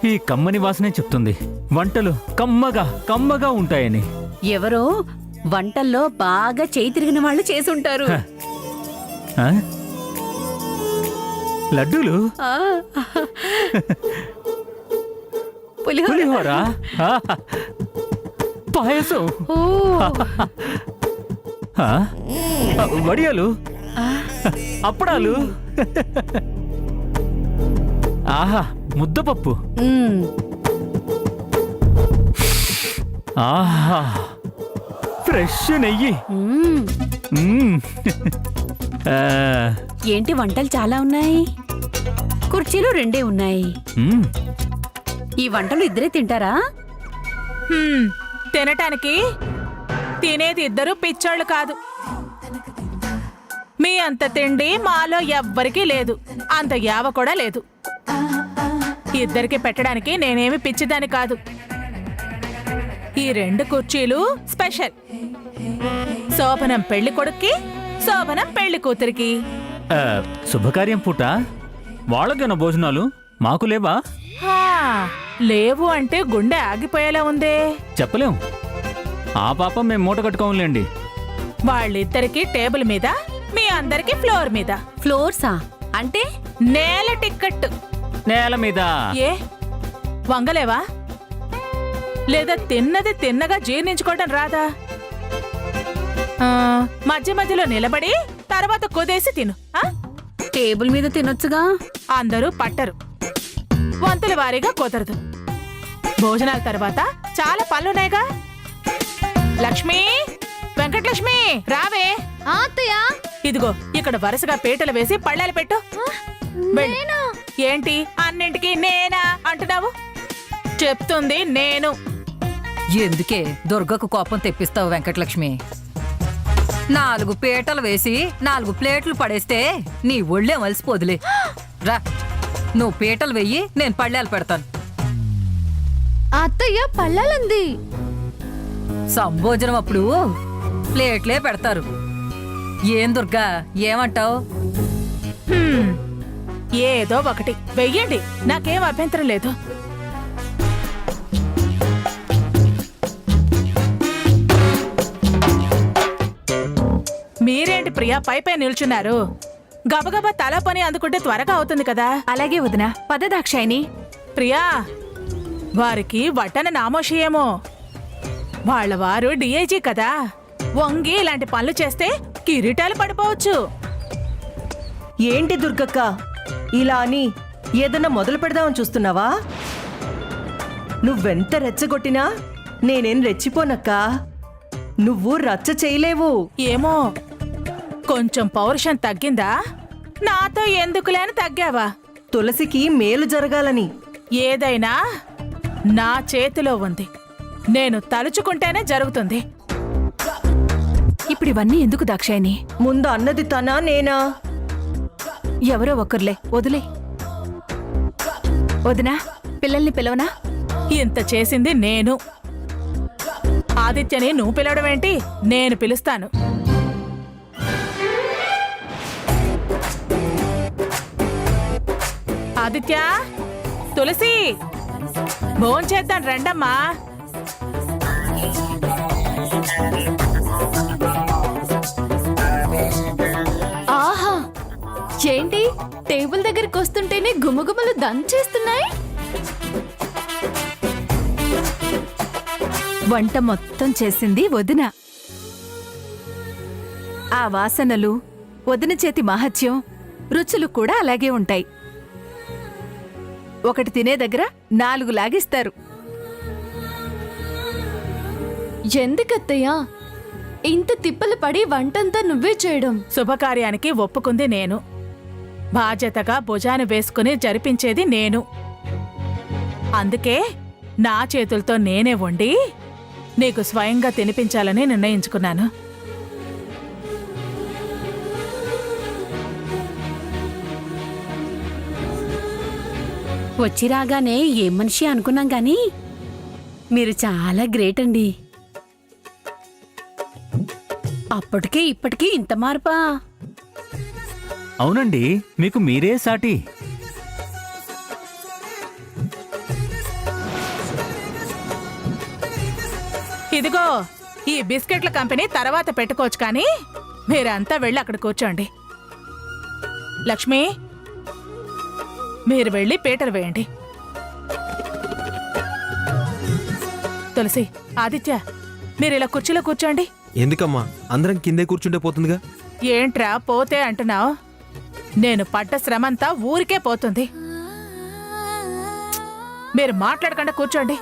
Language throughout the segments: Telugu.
ఈ కమ్మని వాసనే చెప్తుంది వంటలు కమ్మగా ఉంటాయని. ఎవరో వంటల్లో బాగా చేయి తిరిగిన వాళ్ళు చేసుంటారు. ఆ? లడ్డూలు, ఆ. పులిహోర. పులిహోర, పాయసం, ఓ. ఆ? వడియాలు, అప్పడాలు, ఆహా ముద్దపప్పు, మ్మ్. ఆహా ఫ్రెష్ నెయ్యి. మ్మ్. మ్మ్. ఆ, ఏంటి వంటలు చాలా ఉన్నాయి, కుర్చీలు 2 ఉన్నాయి. మ్మ్. ఈ వంటలు ఇద్దరే తింటారా? తినటానికి తినేది ఇద్దరు పిచ్చోళ్ళు కాదు. మీ అంత తిండి మాలో ఎవ్వరికీ లేదు, అంత యావ కూడా లేదు. ఇద్దరికి పెట్టడానికి నేనేమి పిచ్చిదాని కాదు. ఈ 2 కుర్చీలు స్పెషల్. శోభనం పెళ్లి కొడుక్కి, శోభనం పెళ్లి కూతురికి. ఆ, శుభకార్యం పూట వాళ్ళకేనా భోజనాలు, మాకు లేవా? హా, లేవు అంటే గుండె ఆగిపోయేలా ఉందే. చెప్పలేం, ఆ పాపం మేము మూట కట్టుకోంలేండి. వాళ్ళిద్దరికి టేబుల్ మీద, మీ అందరికి ఫ్లోర్ మీద. ఫ్లోర్సా అంటే? నేల టిక్కెట్టు. నేల మీద. ఏ వంగలేవా? లేదా తిన్నది తిన్నగా జీర్ణించుకోవడం రాదా? మధ్య మధ్యలో నిలబడి తర్వాత కుదేసి తిను. టేబుల్ మీద తినొచ్చుగా. అందరూ పట్టరు, వంతుల వారీగా కుదరదు. భోజనాల తర్వాత చాలా పనులున్నాయిగా. లక్ష్మి, వెంకటలక్ష్మి రావే. ఇదిగో ఇక్కడ వరుసగా పీటలు వేసి పళ్ళాలు పెట్టు. వెళ్ళు. ఏంటి అన్నింటికి నేనా అంటున్నావు? చెప్తుంది నేను. ఎందుకే దుర్గకు కోపం తెప్పిస్తావు వెంకటలక్ష్మి? 4 పీటలు వేసి 4 ప్లేట్లు పడేస్తే నీ ఒళ్ళే మలిసిపోదులే. రా, నువ్వు పీటలు వెయ్యి, నేను పళ్ళాలు పెడతాను. అత్తయ్య పళ్ళాలంది. సంభోజనం అప్పుడు ప్లేట్లే పెడతారు. ఏం దుర్గా, ఏమంటావు? ఏదో ఒకటి వెయ్యండి, నాకేం అభ్యంతరం లేదు. మీరేంటి ప్రియా పైపై నిల్చున్నారు? గబగబా తల పని అందుకుంటే త్వరగా అవుతుంది కదా. అలాగే వదినా, పద దాక్షాయిని. ప్రియా, వారికి వట్టన నామోషియేమో. వాళ్ళ వారు డిఐజీ కదా, వంగి ఇలాంటి పనులు చేస్తే కిరీటాలు పడిపోవచ్చు. ఏంటి దుర్గక్క, ఇలా అని ఏదన్నా మొదలు పెడదామని చూస్తున్నావా? నువ్వెంత రెచ్చగొట్టినా నేనేం రెచ్చిపోనక్కా. నువ్వు రచ్చ చేయలేవు. ఏమో, కొంచెం పౌరుషం తగ్గిందా? నాతో ఎందుకులే అని తగ్గావా? తులసికి మేలు జరగాలని. ఏదైనా నా చేతిలో ఉంది, నేను తలుచుకుంటేనే జరుగుతుంది. ఇప్పుడు ఇవన్నీ ఎందుకు దాక్షాయిని? ముందు అన్నది తనా నేనా? ఎవరో ఒకర్లే, వదిలే. వదినా, పిల్లల్ని పిలవనా? ఇంత చేసింది నేను. ఆదిత్యని నువ్వు పిలవడం ఏంటి? నేను పిలుస్తాను. ఆదిత్య, తులసి, భోంచేద్దాం రండమ్మా. ఆహా, ఏంటి టేబుల్ దగ్గరికి వస్తుంటేనే గుమగుమలు దంచేస్తున్నాయి. వంట మొత్తం చేసింది వదిన. ఆ వాసనలు, వదిన చేతి మహత్యం, రుచులు కూడా అలాగే ఉంటాయి. ఒకటి తినే దగ్గర 4 లాగిస్తారు. ఎందుకత్తయ్యా ఇంత తిప్పలు పడి వంటంతా నువ్వే చేయడం? శుభకార్యానికి ఒప్పుకుంది నేను, బాధ్యతగా భుజాన వేసుకుని జరిపించేది నేను. అందుకే నా చేతులతో నేనే వండి నీకు స్వయంగా తినిపించాలని నిర్ణయించుకున్నాను. వచ్చి రాగానే ఏం మనిషి అనుకున్నాం గాని మీరు చాలా గ్రేట్ అండి. అప్పటికే ఇప్పటికీ ఇంత మార్పా? అవునండి, మీకు మీరే సాటి. ఇదిగో ఈ బిస్కెట్ల కంపెనీ తర్వాత పెట్టుకోవచ్చు కానీ మీరంతా వెళ్ళి అక్కడ కూర్చోండి. లక్ష్మి, మీరు వెళ్ళి పీటలు వేయండి. తులసి, ఆదిత్య, మీరు ఇలా కుర్చీలో కూర్చోండి. ఎందుకమ్మా అందరం కిందే కూర్చుంటే పోతుందిగా. ఏంట్రా పోతే అంటున్నావు? నేను పడ్డ శ్రమంతా ఊరికే పోతుంది. మీరు మాట్లాడకుండా కూర్చోండి.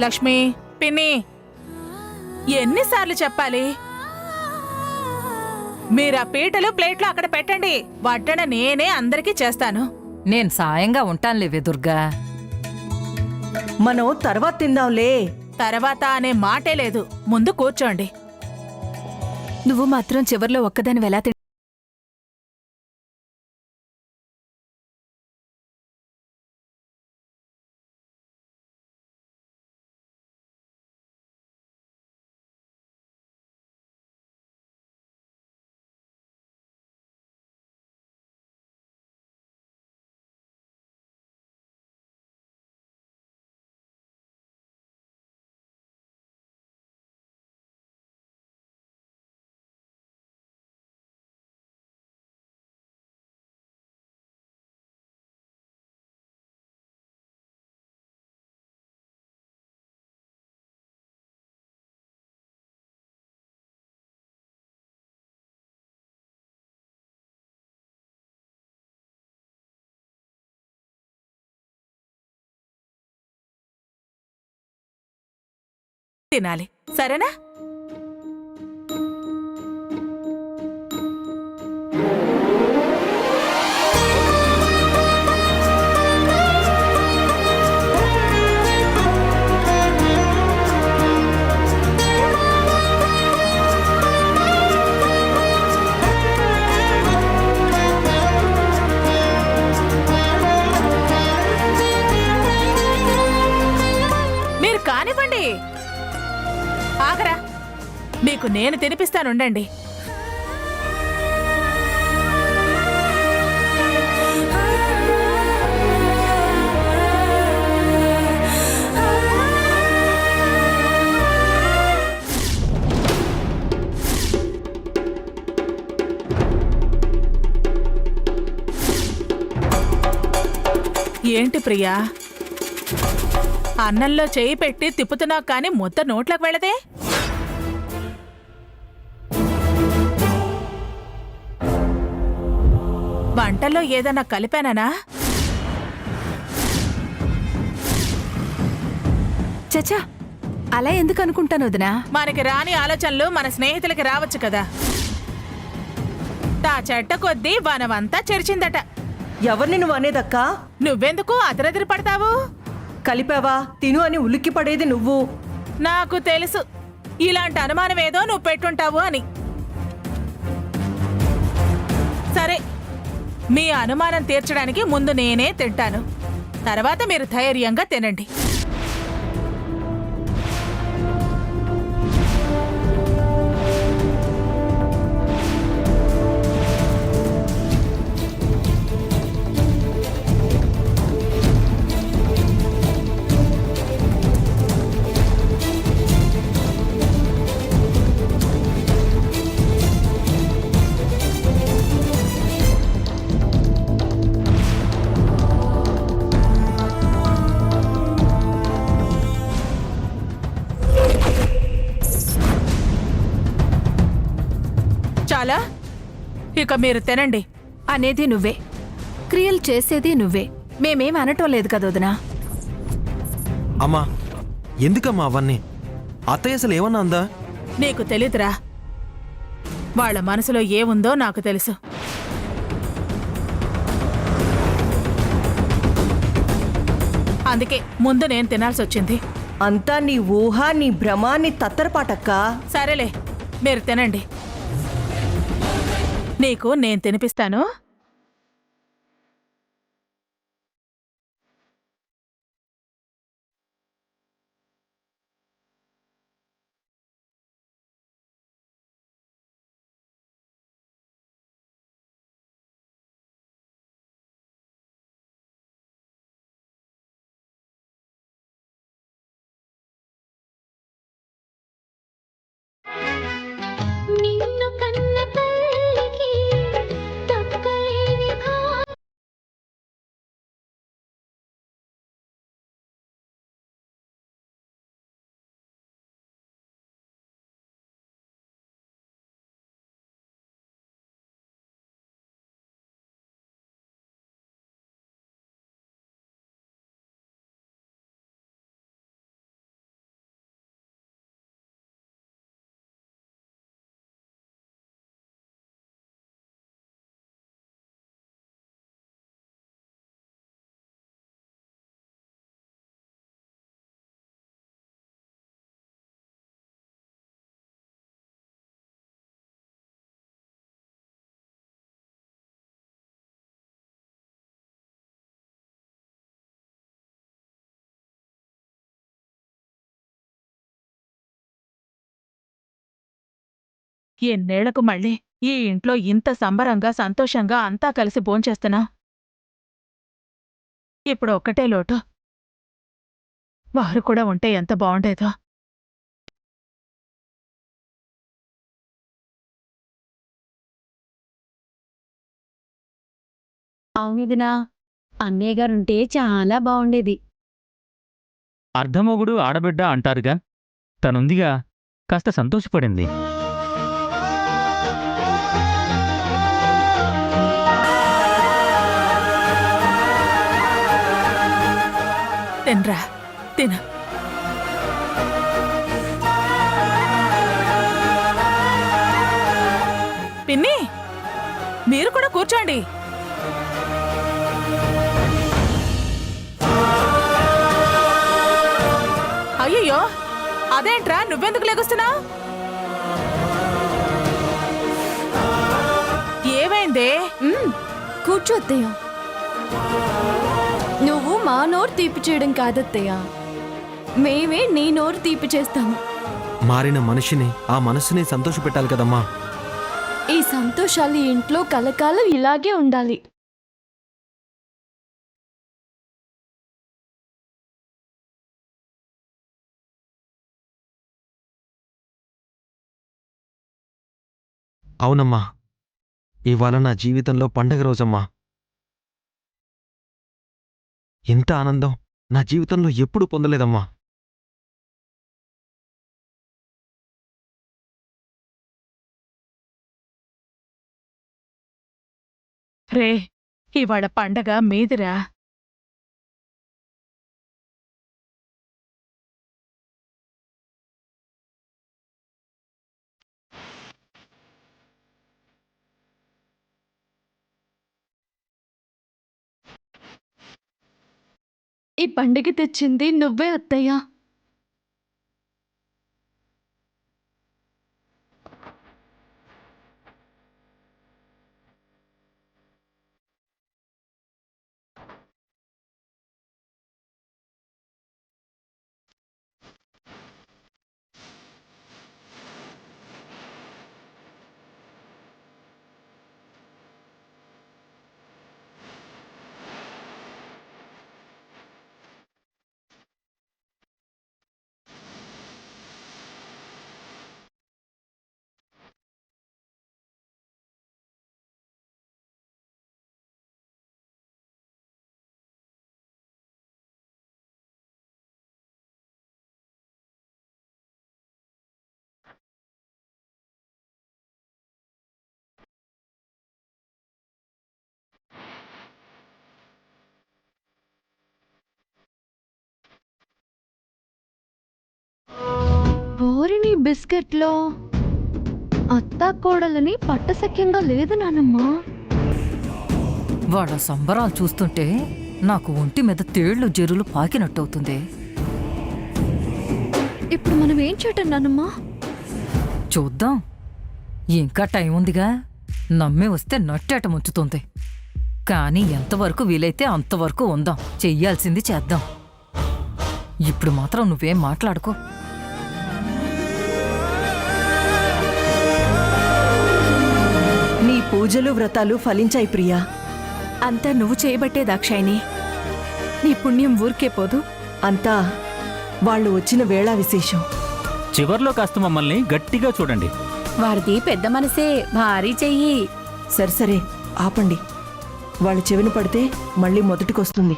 లక్ష్మి, పిన్ని, ఎన్నిసార్లు చెప్పాలి? మీరు ఆ పీటలు ప్లేట్లు అక్కడ పెట్టండి. వడ్డన నేనే అందరికీ చేస్తాను. నేను సాయంగా ఉంటానులేవే దుర్గా. మనం తర్వాత తిందాంలే. తర్వాత అనే మాటే లేదు. ముందు కూర్చోండి. నువ్వు మాత్రం చివర్లో ఒక్కదాని ఎలా తినాలి, సరేనా? మీరు కానివ్వండి. ఆగరా, మీకు నేను తినిపిస్తానుండండి. ఏంటి ప్రియా, అన్నంలో చేయి పెట్టి తిప్పుతున్నావు కానీ ముద్ద నోట్లోకి వెళ్ళదే? వంటల్లో ఏదన్నా కలిపానా? చచ్చా, అలా ఎందుకు అనుకుంటాను వదినా? మనకి రాని ఆలోచనలు మన స్నేహితులకి రావచ్చు కదా. తా చెట్ట కొద్దీ వనమంతా చెరిచిందట. ఎవరిని నువ్వు అనేదక్కా? నువ్వెందుకు అదరదిరి పడతావు? కలిపావా తిను అని ఉలిక్కి పడేది నువ్వు. నాకు తెలుసు ఇలాంటి అనుమానం ఏదో నువ్వు పెట్టుంటావు అని. సరే, మీ అనుమానం తీర్చడానికి ముందు నేనే తింటాను, తర్వాత మీరు ధైర్యంగా తినండి. చాలా, ఇక మీరు తినండి. అనేది నువ్వే, క్రియలు చేసేది నువ్వే. మేమేం అనటం లేదు కదా వదినా. అమ్మా ఎందుకమ్మా అవన్నీ? అత్తయ్య అసలు ఏమన్నా అందా? నీకు తెలీదురా, వాళ్ళ మనసులో ఏముందో నాకు తెలుసు. అందుకే ముందు నేను తినాల్సి వచ్చింది. అంతా నీ ఊహ, నీ భ్రమ, నీ తత్తరపాటక్కా. సరేలే, మీరు తినండి. నీకు నేను తినిపిస్తాను. ఎన్నేళ్లకు మళ్ళీ ఈ ఇంట్లో ఇంత సంబరంగా సంతోషంగా అంతా కలిసి భోంచేస్తున్నా. ఇప్పుడు ఒక్కటే లోటు. వారు కూడా ఉంటే ఎంత బావుండేదో. అవునిదినా అన్నయ్య గారుంటే చాలా బాగుండేది. అర్ధమొగుడు ఆడబిడ్డ అంటారుగా, తనుందిగా, కాస్త సంతోషపడింది. తినరా, తిన. పిన్ని, మీరు కూడా కూర్చోండి. అయ్యయ్యో, అదేంట్రా నువ్వెందుకు లెగుస్తున్నావు? ఏమైందే? కూర్చో అత్తయ్య. నువ్వు మా నోరు తీపి చేయడం కాదత్తయ్య, మేమే నీ నోరు తీపి చేస్తాము. మారిన మనిషిని ఆ మనసుని సంతోషపెట్టాలి కదమ్మా. ఈ సంతోషాలు ఈ ఇంట్లో కలకాలం ఇలాగే ఉండాలి. అవునమ్మా, ఇవాళ నా జీవితంలో పండగ రోజమ్మా. ఇంత ఆనందం నా జీవితంలో ఎప్పుడూ పొందలేదమ్మా. రే, ఇవాళ పండగ మీదిరా. ఈ పండుగ తెచ్చింది నువ్వే అత్తయ్య. బోరిని బిస్కెట్లో అత్తా కోడలని పట్టసఖ్యంగా లేదు నానమ్మా. వాళ్ళ సంబరాలు చూస్తుంటే నాకు ఒంటి మీద తేళ్లు జెరులు పాకినట్టవుతుంది. ఇప్పుడు మనం ఏం చేయటం నానమ్మా? చూద్దాం, ఇంకా టైం ఉందిగా. నమ్మి వస్తే నట్టేట ముంచుతుంది. కానీ ఎంతవరకు వీలైతే అంతవరకు ఉందాం. చెయ్యాల్సింది చేద్దాం. ఇప్పుడు మాత్రం నువ్వేం మాట్లాడుకో. నీ పూజలు వ్రతాలు ఫలించాయి ప్రియా. అంతా నువ్వు చేయబట్టే దాక్షాయిని. నీ పుణ్యం ఊరికే పోదు. అంతా వాళ్ళు వచ్చిన వేళ విశేషం. చివర్లో కాస్త మమ్మల్ని గట్టిగా చూడండి. వారిది పెద్ద మనసే, భారీ చెయ్యి. సరే ఆపండి. వాళ్ళు చెవిన పడితే మళ్ళీ మొదటికొస్తుంది.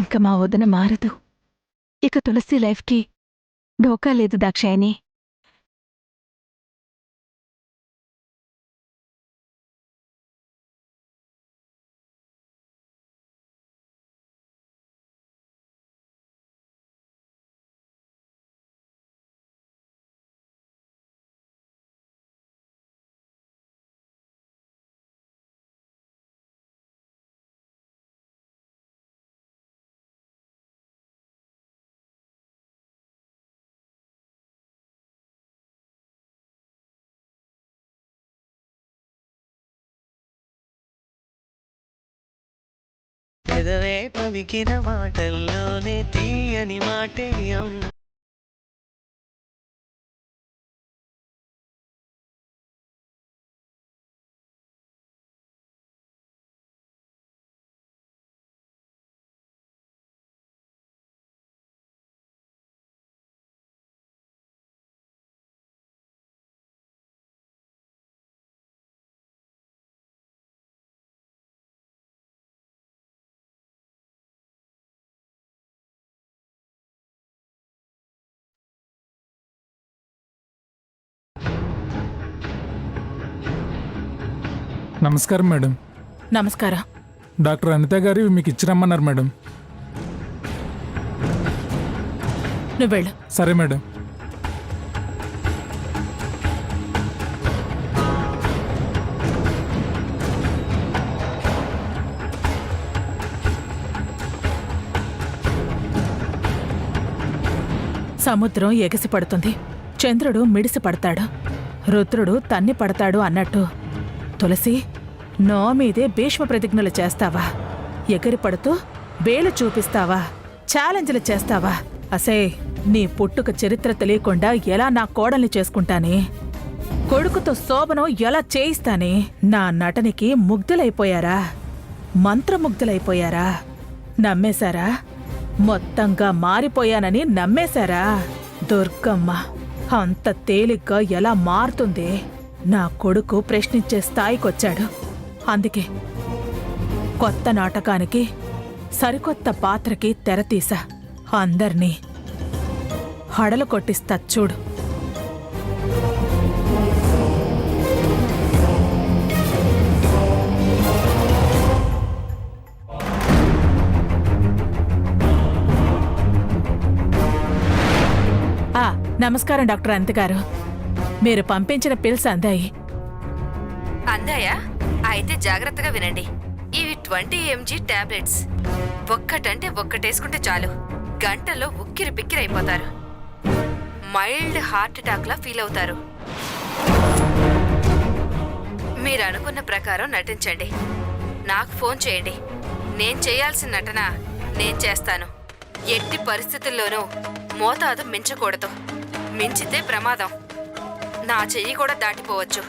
ఇంక మా వదిన మారదు. ఇక తులసి లైఫ్కి ఢోకా లేదు దాక్షాయిని. పెదవే పలికిన మాటల్లోనే తీయని మాటే నమస్కారం మేడం. నమస్కారం. డాక్టర్ అనిత గారు మీకు ఇచ్చిరమ్మన్నారు మేడం. నువ్వు వెళ్ళు. సరే మేడం. సముద్రం ఎగసి పడుతుంది, చంద్రుడు మిడిసి పడతాడు, రుద్రుడు తన్ని పడతాడు అన్నట్టు తులసి నో మీదే భీష్మ ప్రతిజ్ఞలు చేస్తావా? ఎగిరి పడుతూ వేలు చూపిస్తావా? ఛాలెంజ్లు చేస్తావా? అసే నీ పుట్టుక చరిత్ర తెలియకుండా ఎలా నా కోడల్ని చేసుకుంటానే? కొడుకుతో శోభనం ఎలా చేయిస్తానే? నా నటనికి ముగ్ధులైపోయారా? మంత్రముగ్ధులైపోయారా? నమ్మేశారా? మొత్తంగా మారిపోయానని నమ్మేశారా? దుర్గమ్మ అంత తేలిగ్గా ఎలా మారుతుంది? నా కొడుకు ప్రశ్నించే స్థాయికొచ్చాడు. అందుకే కొత్త నాటకానికి, సరికొత్త పాత్రకి తెరతీసా. అందర్నీ హడలు కొట్టిస్తా చూడు. నమస్కారం డాక్టర్ అనిత గారు. మీరు పంపించిన పిల్స్ అందాయి. అందాయా? అయితే జాగ్రత్తగా వినండి. ఇవి 20 mg టాబ్లెట్స్. ఒక్కటంటే ఒక్కటేసుకుంటే చాలు, గంటలో ఉక్కిరి బిక్కిరి అయిపోతారు. మైల్డ్ హార్ట్ అటాక్ లా ఫీల్ అవుతారు. మీరు అనుకున్న ప్రకారం నటించండి. నాకు ఫోన్ చేయండి. నేను చేయాల్సిన నటన నేను చేస్తాను. ఎట్టి పరిస్థితుల్లోనూ మోతాదు మించకూడదు. మించితే ప్రమాదం. నా చెయ్యి కూడా దాటిపోవచ్చు.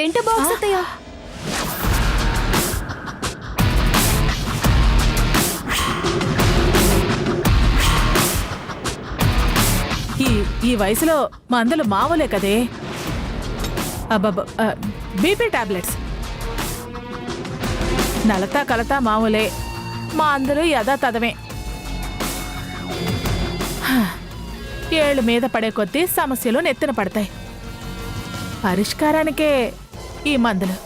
ఏంటి బాక్స్ అత్తయ్య? ఈ వయసులో మందులు మామూలే కదే. అబ్బబ్బ, బీపీ టాబ్లెట్స్ నలతా కలతా మామూలే. మా అందరూ యథాతథమే. ఏళ్ళు మీద పడే కొద్దీ సమస్యలు నెత్తిన పడతాయి. పరిష్కారానికే ఈ మందులు.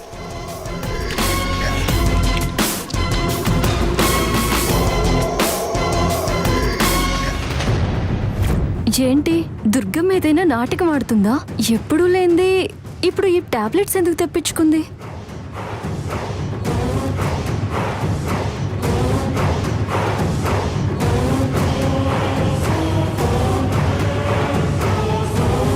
ఏంటి దుర్గమ్మ ఏదైనా నాటకం ఆడుతుందా? ఎప్పుడూ లేంది ఇప్పుడు ఈ టాబ్లెట్స్ ఎందుకు తెప్పించుకుంది?